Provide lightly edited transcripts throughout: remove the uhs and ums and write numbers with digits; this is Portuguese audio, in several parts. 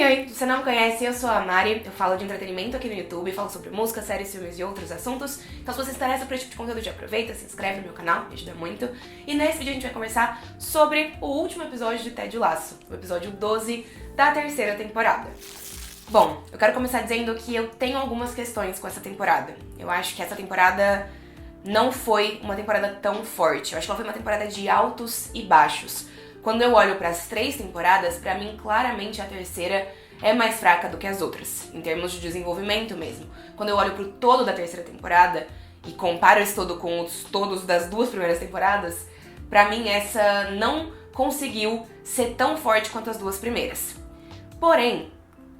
Oi, se você não me conhece, eu sou a Mari, eu falo de entretenimento aqui no YouTube, falo sobre música, séries, filmes e outros assuntos. Então se você se interessa por esse tipo de conteúdo, já aproveita, se inscreve no meu canal, me ajuda muito. E nesse vídeo a gente vai conversar sobre o último episódio de Ted Lasso, o episódio 12 da terceira temporada. Bom, eu quero começar dizendo que eu tenho algumas questões com essa temporada. Eu acho que essa temporada não foi uma temporada tão forte, eu acho que ela foi uma temporada de altos e baixos. Quando eu olho para as 3 temporadas, pra mim, claramente a terceira é mais fraca do que as outras, em termos de desenvolvimento mesmo. Quando eu olho pro todo da terceira temporada e comparo esse todo com os todos das 2 primeiras temporadas, pra mim essa não conseguiu ser tão forte quanto as 2 primeiras. Porém,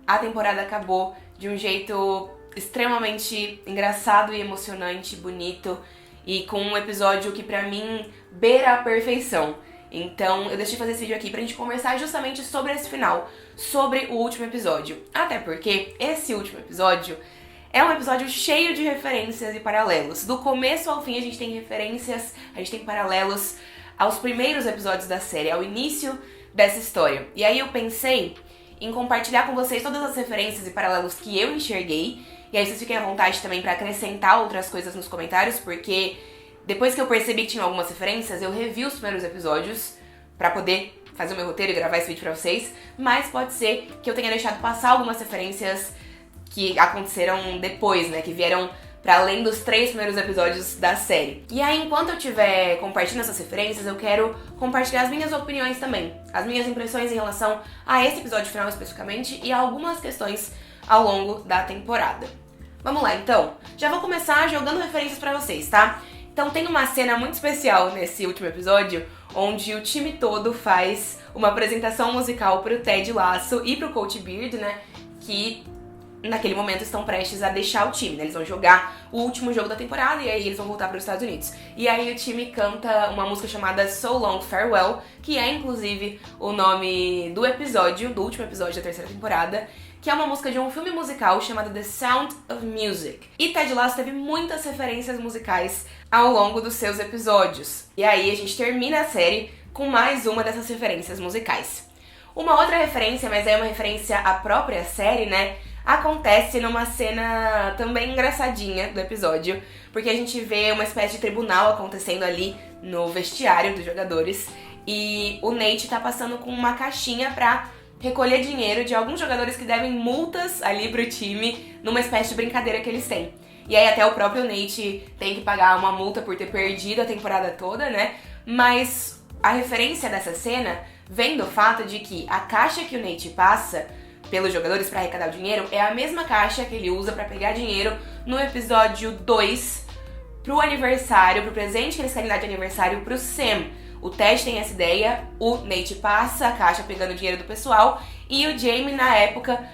a temporada acabou de um jeito extremamente engraçado e emocionante, bonito, e com um episódio que pra mim beira a perfeição. Então eu decidi fazer esse vídeo aqui pra gente conversar justamente sobre esse final, sobre o último episódio. Até porque esse último episódio é um episódio cheio de referências e paralelos. Do começo ao fim a gente tem referências, a gente tem paralelos aos primeiros episódios da série, ao início dessa história. E aí eu pensei em compartilhar com vocês todas as referências e paralelos que eu enxerguei. E aí vocês fiquem à vontade também pra acrescentar outras coisas nos comentários, porque depois que eu percebi que tinha algumas referências, eu revi os primeiros episódios pra poder fazer o meu roteiro e gravar esse vídeo pra vocês, mas pode ser que eu tenha deixado passar algumas referências que aconteceram depois, né, que vieram pra além dos 3 primeiros episódios da série. E aí, enquanto eu estiver compartilhando essas referências, eu quero compartilhar as minhas opiniões também, as minhas impressões em relação a esse episódio final especificamente e a algumas questões ao longo da temporada. Vamos lá, então. Já vou começar jogando referências pra vocês, tá? Então tem uma cena muito especial nesse último episódio, onde o time todo faz uma apresentação musical pro Ted Lasso e pro Coach Beard, né, que naquele momento estão prestes a deixar o time, né, eles vão jogar o último jogo da temporada e aí eles vão voltar para os Estados Unidos. E aí o time canta uma música chamada So Long Farewell, que é inclusive o nome do episódio, do último episódio da terceira temporada, que é uma música de um filme musical chamado The Sound of Music. E Ted Lasso teve muitas referências musicais ao longo dos seus episódios. E aí a gente termina a série com mais uma dessas referências musicais. Uma outra referência, mas é uma referência à própria série, né, acontece numa cena também engraçadinha do episódio, porque a gente vê uma espécie de tribunal acontecendo ali no vestiário dos jogadores, e o Nate tá passando com uma caixinha pra recolher dinheiro de alguns jogadores que devem multas ali pro time, numa espécie de brincadeira que eles têm. E aí até o próprio Nate tem que pagar uma multa por ter perdido a temporada toda, né? Mas a referência dessa cena vem do fato de que a caixa que o Nate passa pelos jogadores pra arrecadar o dinheiro é a mesma caixa que ele usa pra pegar dinheiro no episódio 2 pro aniversário, pro presente que eles querem dar de aniversário pro Sam. O Ted tem essa ideia, o Nate passa a caixa pegando o dinheiro do pessoal e o Jamie, na época,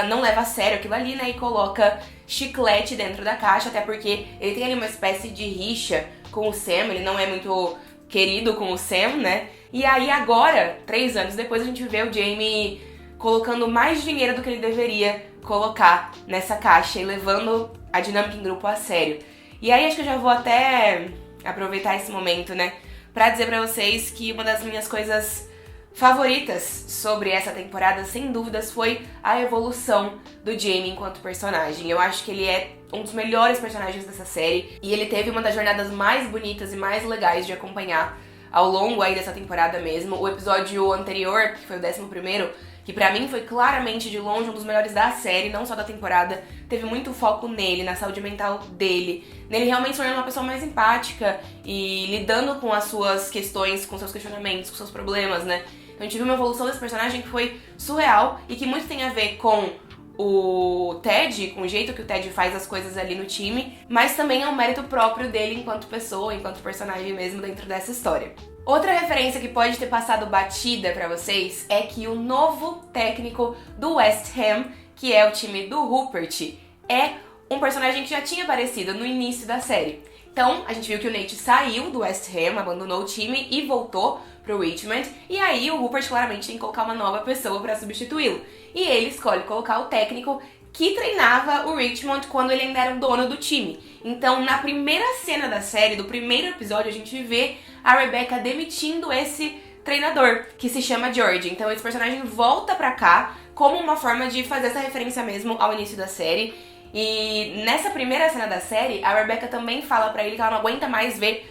não leva a sério aquilo ali, né, e coloca chiclete dentro da caixa, até porque ele tem ali uma espécie de rixa com o Sam, ele não é muito querido com o Sam, né, e aí agora, 3 anos depois, a gente vê o Jamie colocando mais dinheiro do que ele deveria colocar nessa caixa e levando a dinâmica em grupo a sério. E aí acho que eu já vou até aproveitar esse momento, né, pra dizer pra vocês que uma das minhas coisas favoritas sobre essa temporada, sem dúvidas, foi a evolução do Jamie enquanto personagem. Eu acho que ele é um dos melhores personagens dessa série e ele teve uma das jornadas mais bonitas e mais legais de acompanhar ao longo aí dessa temporada mesmo. O episódio anterior, que foi o 11º, que pra mim foi claramente de longe um dos melhores da série, não só da temporada, teve muito foco nele, na saúde mental dele, nele realmente se tornando uma pessoa mais empática e lidando com as suas questões, com seus questionamentos, com seus problemas, né? Então a gente viu uma evolução desse personagem que foi surreal e que muito tem a ver com o Ted, com o jeito que o Ted faz as coisas ali no time, mas também é um mérito próprio dele enquanto pessoa, enquanto personagem mesmo dentro dessa história. Outra referência que pode ter passado batida pra vocês é que o novo técnico do West Ham, que é o time do Rupert, é um personagem que já tinha aparecido no início da série. Então, a gente viu que o Nate saiu do West Ham, abandonou o time e voltou pro Richmond, e aí o Rupert claramente tem que colocar uma nova pessoa pra substituí-lo. E ele escolhe colocar o técnico que treinava o Richmond quando ele ainda era o dono do time. Então, na primeira cena da série, do primeiro episódio, a gente vê a Rebecca demitindo esse treinador, que se chama George. Então esse personagem volta pra cá como uma forma de fazer essa referência mesmo ao início da série. E nessa primeira cena da série, a Rebecca também fala pra ele que ela não aguenta mais ver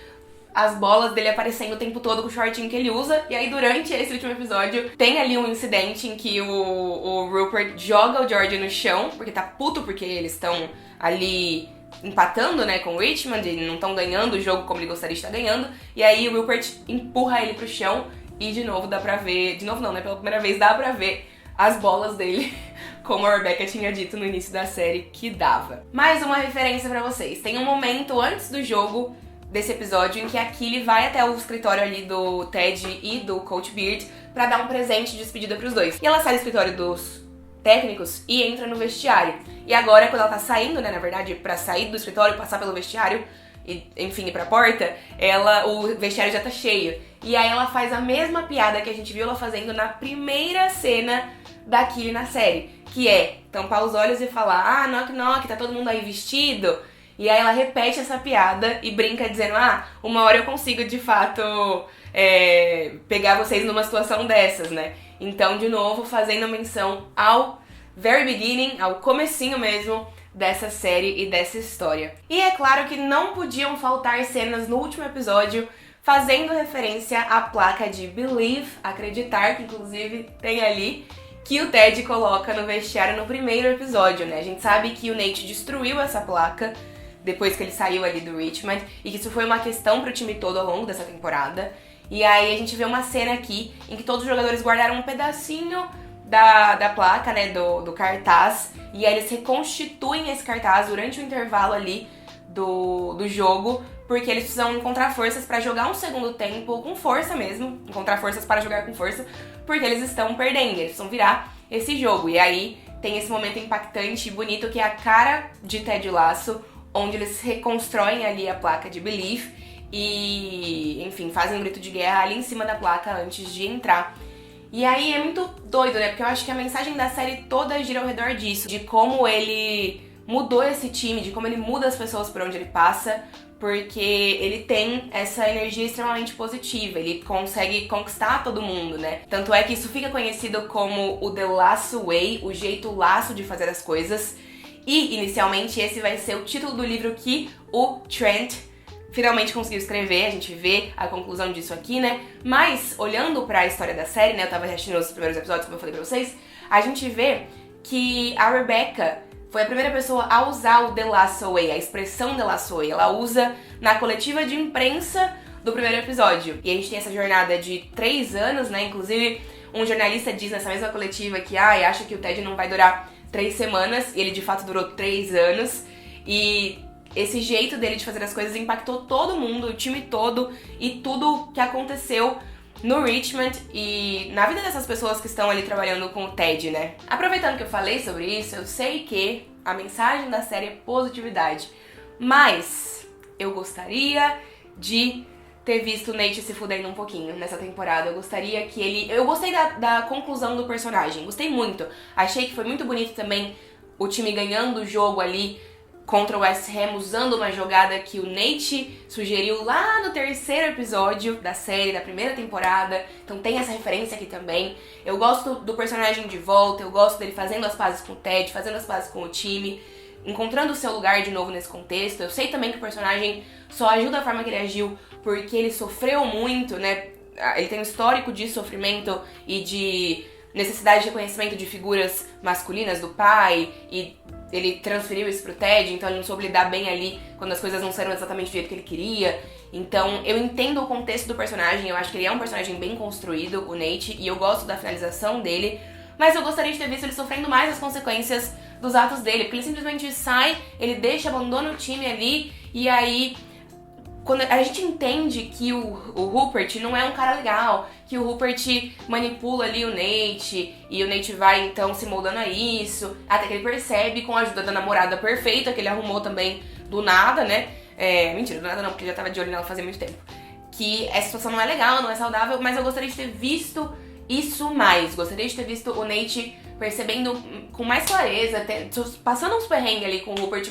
as bolas dele aparecendo o tempo todo com o shortinho que ele usa. E aí, durante esse último episódio, tem ali um incidente em que o Rupert joga o George no chão, porque tá puto porque eles estão ali empatando, né, com o Richmond, e não estão ganhando o jogo como ele gostaria de estar ganhando. E aí o Rupert empurra ele pro chão e de novo dá pra ver... De novo não, né? Pela primeira vez dá pra ver as bolas dele, como a Rebecca tinha dito no início da série que dava. Mais uma referência pra vocês. Tem um momento antes do jogo desse episódio em que a Killy vai até o escritório ali do Ted e do Coach Beard pra dar um presente de despedida pros dois. E ela sai do escritório dos técnicos e entra no vestiário. E agora, quando ela tá saindo, né, na verdade, pra sair do escritório, passar pelo vestiário e, enfim, ir pra porta, o vestiário já tá cheio. E aí ela faz a mesma piada que a gente viu ela fazendo na primeira cena da Killy na série, que é tampar os olhos e falar: ah, knock knock, tá todo mundo aí vestido? E aí ela repete essa piada e brinca dizendo: ah, uma hora eu consigo de fato pegar vocês numa situação dessas, né? Então, de novo, fazendo menção ao very beginning, ao comecinho mesmo dessa série e dessa história. E é claro que não podiam faltar cenas no último episódio fazendo referência à placa de Believe, acreditar, que inclusive tem ali, que o Ted coloca no vestiário no primeiro episódio, né? A gente sabe que o Nate destruiu essa placa depois que ele saiu ali do Richmond, e que isso foi uma questão pro time todo ao longo dessa temporada. E aí a gente vê uma cena aqui em que todos os jogadores guardaram um pedacinho da placa, né, do cartaz, e aí eles reconstituem esse cartaz durante o intervalo ali do jogo, porque eles precisam encontrar forças pra jogar um segundo tempo com força mesmo, encontrar forças para jogar com força, porque eles estão perdendo, eles precisam virar esse jogo. E aí tem esse momento impactante e bonito que é a cara de Ted Lasso, onde eles reconstroem ali a placa de Believe e, enfim, fazem um grito de guerra ali em cima da placa antes de entrar. E aí é muito doido, né? Porque eu acho que a mensagem da série toda gira ao redor disso, de como ele mudou esse time, de como ele muda as pessoas por onde ele passa, porque ele tem essa energia extremamente positiva, ele consegue conquistar todo mundo, né? Tanto é que isso fica conhecido como o The Lasso Way, o jeito laço de fazer as coisas. E, inicialmente, esse vai ser o título do livro que o Trent finalmente conseguiu escrever. A gente vê a conclusão disso aqui, né? Mas, olhando pra história da série, né? Eu tava assistindo os primeiros episódios, como eu falei pra vocês. A gente vê que a Rebecca foi a primeira pessoa a usar o The Lasso Way, a expressão The Lasso Way. Ela usa na coletiva de imprensa do primeiro episódio. E a gente tem essa jornada de 3 anos, né? Inclusive, um jornalista diz nessa mesma coletiva que acha que o Ted não vai durar 3 semanas, e ele de fato durou 3 anos, e esse jeito dele de fazer as coisas impactou todo mundo, o time todo, e tudo que aconteceu no Richmond e na vida dessas pessoas que estão ali trabalhando com o Ted, né? Aproveitando que eu falei sobre isso, eu sei que a mensagem da série é positividade, mas eu gostaria de ter visto o Nate se fudendo um pouquinho nessa temporada. Eu gostaria que ele... Eu gostei da conclusão do personagem, gostei muito. Achei que foi muito bonito também o time ganhando o jogo ali contra o West Ham, usando uma jogada que o Nate sugeriu lá no 3º episódio da série, da primeira temporada. Então tem essa referência aqui também. Eu gosto do personagem de volta, eu gosto dele fazendo as pazes com o Ted, fazendo as pazes com o time, encontrando o seu lugar de novo nesse contexto. Eu sei também que o personagem só ajuda a forma que ele agiu porque ele sofreu muito, né? Ele tem um histórico de sofrimento e de necessidade de reconhecimento de figuras masculinas do pai, e ele transferiu isso pro Ted, então ele não soube lidar bem ali quando as coisas não saíram exatamente do jeito que ele queria. Então eu entendo o contexto do personagem, eu acho que ele é um personagem bem construído, o Nate, e eu gosto da finalização dele, mas eu gostaria de ter visto ele sofrendo mais as consequências dos atos dele, porque ele simplesmente sai, ele abandona o time ali, e aí quando a gente entende que o Rupert não é um cara legal, que o Rupert manipula ali o Nate, e o Nate vai então se moldando a isso, até que ele percebe, com a ajuda da namorada perfeita, que ele arrumou também do nada, né? Mentira, do nada não, porque ele já tava de olho nela fazia muito tempo. Que essa situação não é legal, não é saudável, mas eu gostaria de ter visto isso mais. Gostaria de ter visto o Nate percebendo com mais clareza, passando uns perrengues ali com o Rupert,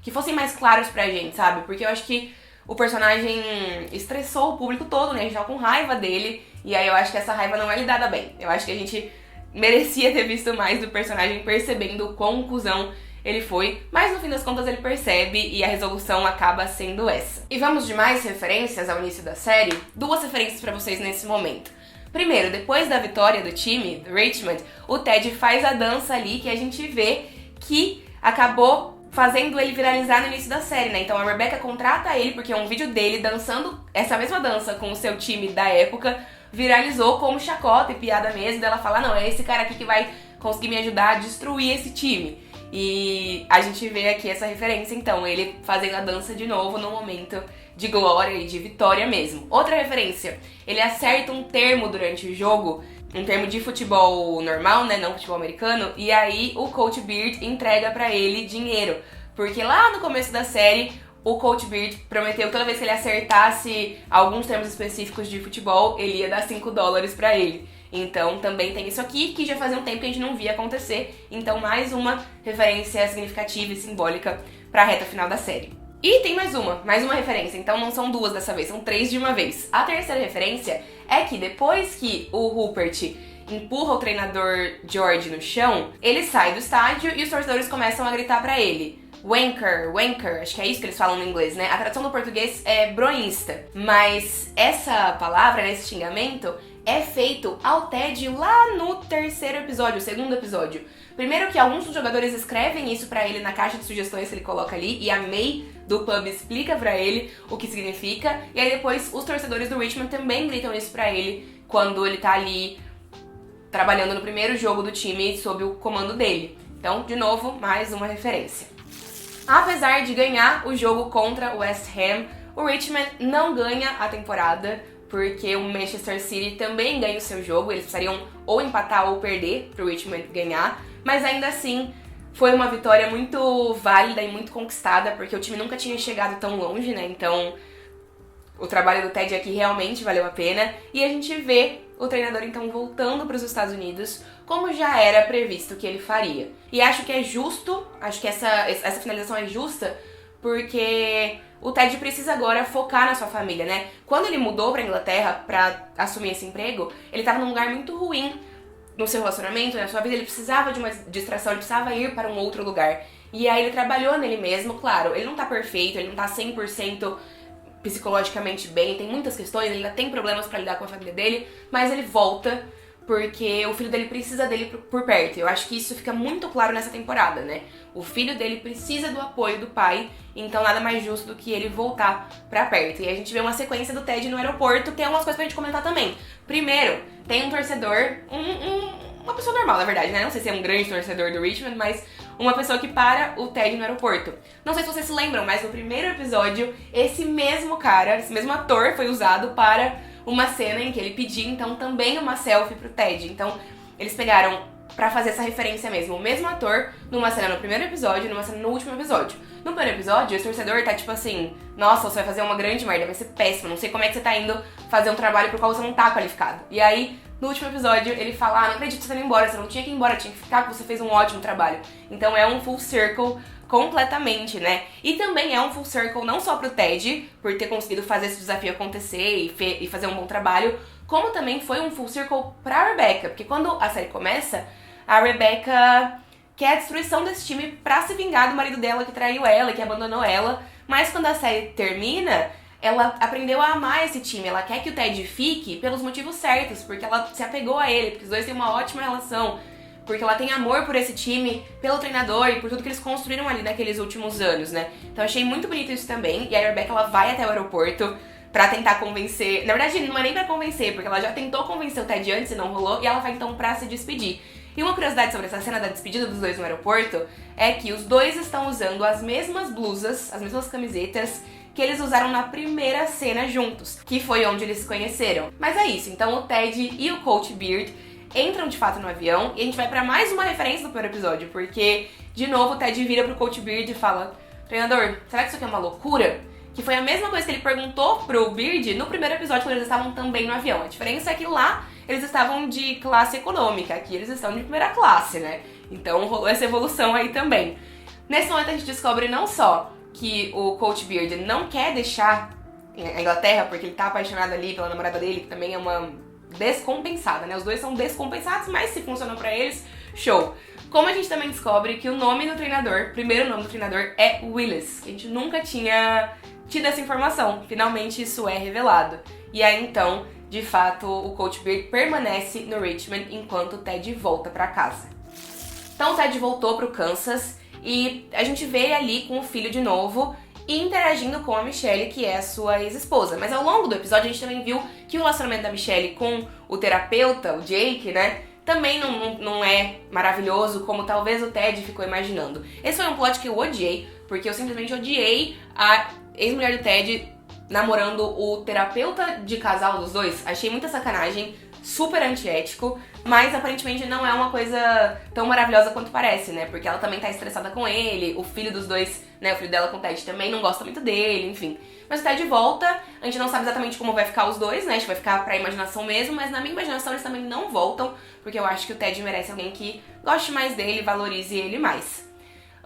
que fossem mais claros pra gente, sabe? Porque eu acho que o personagem estressou o público todo, né? A gente tava com raiva dele, e aí eu acho que essa raiva não é lidada bem. Eu acho que a gente merecia ter visto mais do personagem, percebendo o quão cuzão ele foi, mas no fim das contas ele percebe e a resolução acaba sendo essa. E vamos de mais referências ao início da série? 2 referências pra vocês nesse momento. Primeiro, depois da vitória do time, do Richmond, o Ted faz a dança ali que a gente vê que acabou fazendo ele viralizar no início da série, né? Então a Rebecca contrata ele porque um vídeo dele dançando essa mesma dança com o seu time da época viralizou como chacota e piada mesmo, dela falar, não, é esse cara aqui que vai conseguir me ajudar a destruir esse time. E a gente vê aqui essa referência, então, ele fazendo a dança de novo no momento de glória e de vitória mesmo. Outra referência, ele acerta um termo durante o jogo, um termo de futebol normal, né, não futebol americano, e aí o Coach Beard entrega pra ele dinheiro, porque lá no começo da série o Coach Beard prometeu que toda vez que ele acertasse alguns termos específicos de futebol, ele ia dar $5 pra ele. Então também tem isso aqui, que já fazia um tempo que a gente não via acontecer. Então mais uma referência significativa e simbólica pra reta final da série. E tem mais uma referência. Então não são 2 dessa vez, são 3 de uma vez. A terceira referência é que depois que o Rupert empurra o treinador George no chão, ele sai do estádio e os torcedores começam a gritar pra ele: wanker, wanker, acho que é isso que eles falam no inglês, né? A tradução do português é broinsta. Mas essa palavra, né, esse xingamento, é feito ao Ted lá no terceiro episódio, o segundo episódio. Primeiro que alguns dos jogadores escrevem isso pra ele na caixa de sugestões que ele coloca ali, e a May do pub explica pra ele o que significa, e aí depois os torcedores do Richmond também gritam isso pra ele quando ele tá ali trabalhando no primeiro jogo do time sob o comando dele. Então, de novo, mais uma referência. Apesar de ganhar o jogo contra o West Ham, o Richmond não ganha a temporada, porque o Manchester City também ganha o seu jogo. Eles precisariam ou empatar ou perder para o Richmond ganhar, mas ainda assim foi uma vitória muito válida e muito conquistada, porque o time nunca tinha chegado tão longe, né? Então o trabalho do Ted aqui realmente valeu a pena, e a gente vê o treinador então voltando para os Estados Unidos, como já era previsto que ele faria. E acho que é justo, acho que essa finalização é justa, porque o Ted precisa agora focar na sua família, né? Quando ele mudou pra Inglaterra pra assumir esse emprego, ele tava num lugar muito ruim no seu relacionamento, na sua vida, ele precisava de uma distração, ele precisava ir para um outro lugar. E aí ele trabalhou nele mesmo, claro, ele não tá perfeito, ele não tá 100% psicologicamente bem, tem muitas questões, ele ainda tem problemas pra lidar com a família dele, mas ele volta porque o filho dele precisa dele por perto. Eu acho que isso fica muito claro nessa temporada, né? O filho dele precisa do apoio do pai, então nada mais justo do que ele voltar pra perto. E a gente vê uma sequência do Ted no aeroporto, tem algumas coisas pra gente comentar também. Primeiro, tem um torcedor, uma pessoa normal, na verdade, né? Não sei se é um grande torcedor do Richmond, mas uma pessoa que para o Ted no aeroporto. Não sei se vocês se lembram, mas no primeiro episódio, esse mesmo cara, esse mesmo ator foi usado para uma cena em que ele pediu, então, também uma selfie pro Ted. Então, eles pegaram pra fazer essa referência mesmo, o mesmo ator, numa cena no primeiro episódio e numa cena no último episódio. No primeiro episódio, o torcedor tá tipo assim: nossa, você vai fazer uma grande merda, vai ser péssimo, não sei como é que você tá indo fazer um trabalho pro qual você não tá qualificado. E aí, no último episódio, ele fala: ah, não acredito que você tá indo embora, você não tinha que ir embora, tinha que ficar, que você fez um ótimo trabalho. Então é um full circle completamente, né? E também é um full circle não só pro Ted, por ter conseguido fazer esse desafio acontecer e fazer um bom trabalho, como também foi um full circle pra Rebecca, porque quando a série começa, a Rebecca quer a destruição desse time pra se vingar do marido dela que traiu ela, que abandonou ela, mas quando a série termina, ela aprendeu a amar esse time, ela quer que o Ted fique pelos motivos certos, porque ela se apegou a ele, porque os dois têm uma ótima relação, porque ela tem amor por esse time, pelo treinador e por tudo que eles construíram ali naqueles últimos anos, né? Então eu achei muito bonito isso também, e a Rebecca, ela vai até o aeroporto pra tentar convencer, na verdade não é nem pra convencer, porque ela já tentou convencer o Ted antes e não rolou, e ela vai então pra se despedir. E uma curiosidade sobre essa cena da despedida dos dois no aeroporto é que os dois estão usando as mesmas blusas, as mesmas camisetas que eles usaram na primeira cena juntos, que foi onde eles se conheceram. Mas é isso, então o Ted e o Coach Beard entram de fato no avião, e a gente vai pra mais uma referência do primeiro episódio, porque, de novo, o Ted vira pro Coach Beard e fala: treinador, será que isso aqui é uma loucura? Que foi a mesma coisa que ele perguntou pro Beard no primeiro episódio, quando eles estavam também no avião. A diferença é que lá eles estavam de classe econômica, aqui eles estão de primeira classe, né? Então rolou essa evolução aí também. Nesse momento a gente descobre não só que o Coach Beard não quer deixar a Inglaterra, porque ele tá apaixonado ali pela namorada dele, que também é uma descompensada, né? Os dois são descompensados, mas se funcionou pra eles, show. Como a gente também descobre que o nome do treinador, primeiro nome do treinador é Willis. A gente nunca tinha tido essa informação, finalmente isso é revelado. E aí então, de fato, o Coach Beard permanece no Richmond enquanto o Ted volta pra casa. Então o Ted voltou pro Kansas e a gente vê ele ali com o filho de novo e interagindo com a Michelle, que é a sua ex-esposa. Mas ao longo do episódio a gente também viu que o relacionamento da Michelle com o terapeuta, o Jake, né, também não é maravilhoso como talvez o Ted ficou imaginando. Esse foi um plot que eu odiei, porque eu simplesmente odiei a ex-mulher do Ted namorando o terapeuta de casal dos dois. Achei muita sacanagem, super antiético, mas aparentemente não é uma coisa tão maravilhosa quanto parece, né? Porque ela também tá estressada com ele, o filho dos dois, né, o filho dela com o Ted também não gosta muito dele, enfim. Mas o Ted volta, a gente não sabe exatamente como vai ficar os dois, né? Acho que vai ficar pra imaginação mesmo, mas na minha imaginação eles também não voltam, porque eu acho que o Ted merece alguém que goste mais dele, valorize ele mais.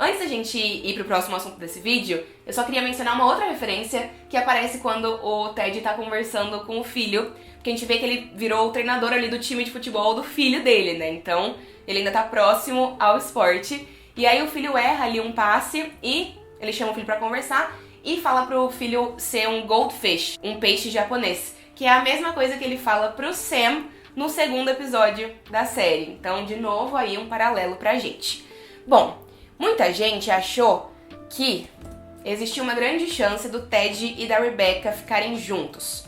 Antes da gente ir pro próximo assunto desse vídeo, eu só queria mencionar uma outra referência que aparece quando o Ted tá conversando com o filho, porque a gente vê que ele virou o treinador ali do time de futebol do filho dele, né? Então, ele ainda tá próximo ao esporte. E aí o filho erra ali um passe e ele chama o filho pra conversar e fala pro filho ser um goldfish, um peixe japonês, que é a mesma coisa que ele fala pro Sam no segundo episódio da série. Então, de novo, aí um paralelo pra gente. Bom, muita gente achou que existia uma grande chance do Ted e da Rebecca ficarem juntos.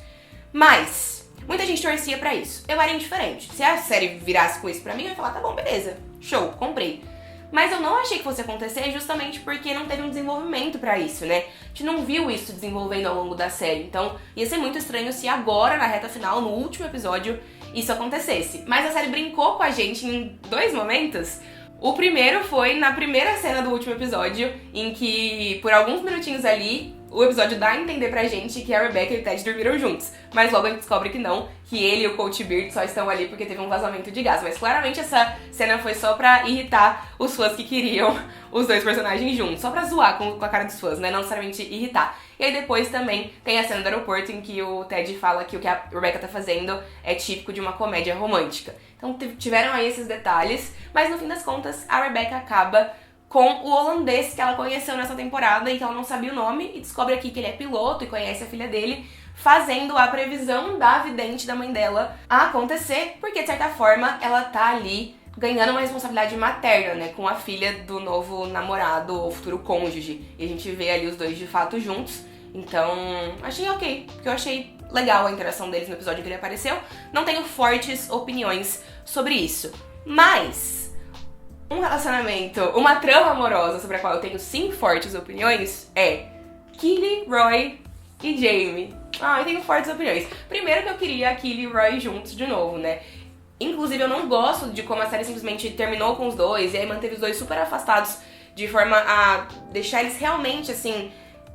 Mas muita gente torcia pra isso. Eu era indiferente. Se a série virasse com isso pra mim, eu ia falar, tá bom, beleza, show, comprei. Mas eu não achei que fosse acontecer justamente porque não teve um desenvolvimento pra isso, né? A gente não viu isso desenvolvendo ao longo da série. Então ia ser muito estranho se agora, na reta final, no último episódio, isso acontecesse. Mas a série brincou com a gente em dois momentos. O primeiro foi na primeira cena do último episódio, em que, por alguns minutinhos ali, o episódio dá a entender pra gente que a Rebecca e o Ted dormiram juntos. Mas logo a gente descobre que não, que ele e o Coach Beard só estão ali porque teve um vazamento de gás. Mas claramente essa cena foi só pra irritar os fãs que queriam os dois personagens juntos. Só pra zoar com a cara dos fãs, né? Não necessariamente irritar. E aí depois também tem a cena do aeroporto em que o Ted fala que o que a Rebecca tá fazendo é típico de uma comédia romântica. Então tiveram aí esses detalhes, mas no fim das contas a Rebecca acaba com o holandês que ela conheceu nessa temporada e que ela não sabia o nome, e descobre aqui que ele é piloto e conhece a filha dele, fazendo a previsão da vidente da mãe dela acontecer, porque de certa forma ela tá ali ganhando uma responsabilidade materna, né, com a filha do novo namorado ou futuro cônjuge, e a gente vê ali os dois de fato juntos. Então, achei ok, porque eu achei legal a interação deles no episódio que ele apareceu. Não tenho fortes opiniões sobre isso, mas um relacionamento, uma trama amorosa sobre a qual eu tenho sim fortes opiniões é Keely, Roy e Jamie. Eu tenho fortes opiniões. Primeiro que eu queria a Keely e Roy juntos de novo, né? Inclusive eu não gosto de como a série simplesmente terminou com os dois e aí manteve os dois super afastados de forma a deixar eles realmente assim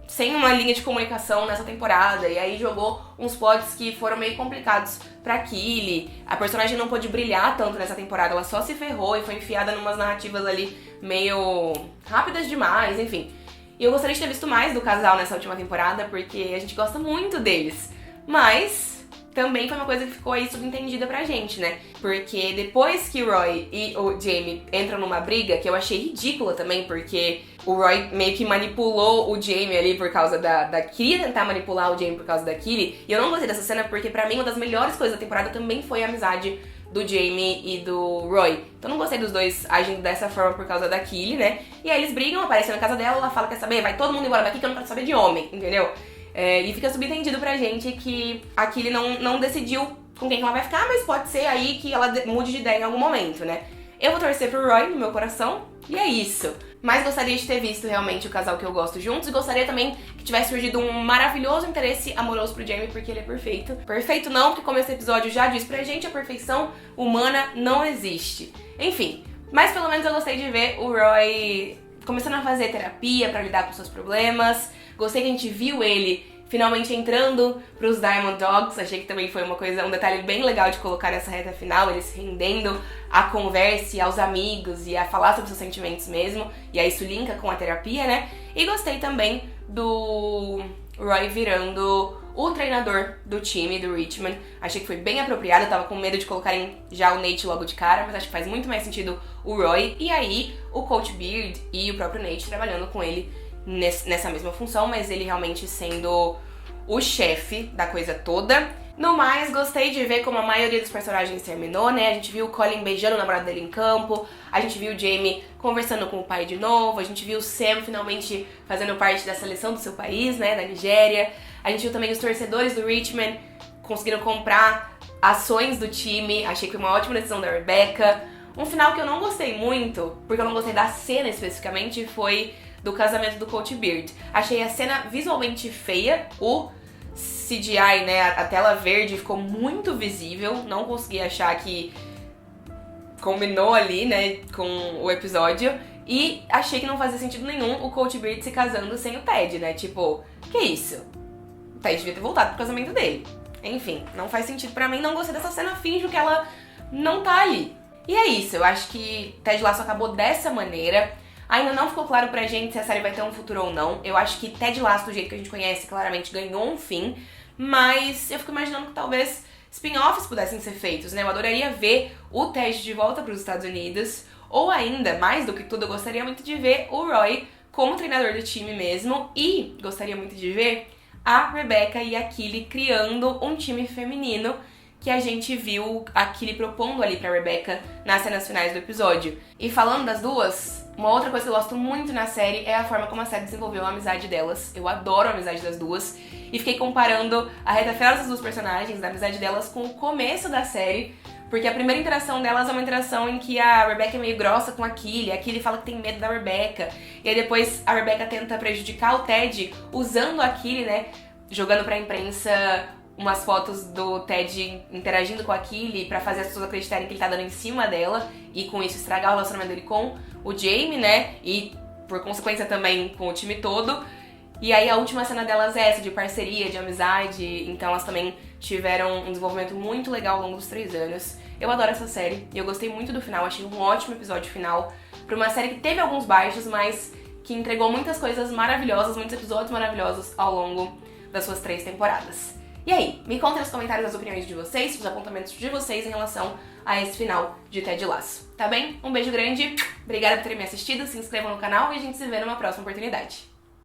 sem uma linha de comunicação nessa temporada, e aí jogou uns plots que foram meio complicados pra Keely. A personagem não pôde brilhar tanto nessa temporada, ela só se ferrou e foi enfiada numas narrativas ali meio rápidas demais, enfim. E eu gostaria de ter visto mais do casal nessa última temporada, porque a gente gosta muito deles. Mas também foi uma coisa que ficou aí subentendida pra gente, né? Porque depois que o Roy e o Jamie entram numa briga, que eu achei ridícula também, porque o Roy meio que manipulou o Jamie ali por causa da queria tentar manipular o Jamie por causa da Keely, e eu não gostei dessa cena porque pra mim uma das melhores coisas da temporada também foi a amizade do Jamie e do Roy. Então não gostei dos dois agindo dessa forma por causa da Keely, né? E aí eles brigam, aparecem na casa dela, ela fala, quer saber, vai todo mundo embora daqui que eu não quero saber de homem, entendeu? E fica subentendido pra gente que a Keely não decidiu com quem ela vai ficar, mas pode ser aí que ela mude de ideia em algum momento, né? Eu vou torcer pro Roy no meu coração, e é isso. Mas gostaria de ter visto realmente o casal que eu gosto juntos, e gostaria também que tivesse surgido um maravilhoso interesse amoroso pro Jamie, porque ele é perfeito. Perfeito não, porque como esse episódio já diz pra gente, a perfeição humana não existe. Enfim, mas pelo menos eu gostei de ver o Roy começando a fazer terapia pra lidar com seus problemas. Gostei que a gente viu ele finalmente entrando pros Diamond Dogs. Achei que também foi um detalhe bem legal de colocar nessa reta final, eles rendendo a conversa e aos amigos e a falar sobre seus sentimentos mesmo. E aí isso linka com a terapia, né? E gostei também do Roy virando o treinador do time, do Richmond. Achei que foi bem apropriado, eu tava com medo de colocarem já o Nate logo de cara, mas acho que faz muito mais sentido o Roy. E aí, o Coach Beard e o próprio Nate trabalhando com ele nessa mesma função, mas ele realmente sendo o chefe da coisa toda. No mais, gostei de ver como a maioria dos personagens terminou, né? A gente viu o Colin beijando o namorado dele em campo, a gente viu o Jamie conversando com o pai de novo, a gente viu o Sam finalmente fazendo parte da seleção do seu país, né? Da Nigéria. A gente viu também os torcedores do Richmond conseguindo comprar ações do time, achei que foi uma ótima decisão da Rebecca. Um final que eu não gostei muito, porque eu não gostei da cena especificamente, foi do casamento do Coach Beard. Achei a cena visualmente feia, o CGI, né, a tela verde ficou muito visível, não consegui achar que combinou ali, né, com o episódio, e achei que não fazia sentido nenhum o Coach Beard se casando sem o Ted, né, tipo, que isso? O Ted devia ter voltado pro casamento dele. Enfim, não faz sentido pra mim, não gostei dessa cena, finjo que ela não tá ali. E é isso, eu acho que Ted Lasso acabou dessa maneira. Ainda não ficou claro pra gente se a série vai ter um futuro ou não. Eu acho que Ted Lasso, do jeito que a gente conhece, claramente ganhou um fim. Mas eu fico imaginando que talvez spin-offs pudessem ser feitos, né? Eu adoraria ver o Ted de volta pros Estados Unidos. Ou ainda, mais do que tudo, eu gostaria muito de ver o Roy como treinador do time mesmo. E gostaria muito de ver a Rebecca e a Killy criando um time feminino, que a gente viu a Killy propondo ali pra Rebecca nas cenas finais do episódio. E falando das duas, uma outra coisa que eu gosto muito na série é a forma como a série desenvolveu a amizade delas. Eu adoro a amizade das duas. E fiquei comparando a reta final dessas duas personagens, da amizade delas, com o começo da série. Porque a primeira interação delas é uma interação em que a Rebecca é meio grossa com a Killy fala que tem medo da Rebecca. E aí depois a Rebecca tenta prejudicar o Ted usando a Killy, né? Jogando pra imprensa umas fotos do Ted interagindo com a Killy pra fazer as pessoas acreditarem que ele tá dando em cima dela e com isso estragar o relacionamento dele com o Jamie, né? E por consequência também com o time todo. E aí a última cena delas é essa, de parceria, de amizade. Então elas também tiveram um desenvolvimento muito legal ao longo dos 3 anos. Eu adoro essa série e eu gostei muito do final, achei um ótimo episódio final pra uma série que teve alguns baixos, mas que entregou muitas coisas maravilhosas, muitos episódios maravilhosos ao longo das suas 3 temporadas. E aí, me contem nos comentários as opiniões de vocês, os apontamentos de vocês em relação a esse final de Ted Lasso, tá bem? Um beijo grande, obrigada por terem me assistido, se inscrevam no canal e a gente se vê numa próxima oportunidade.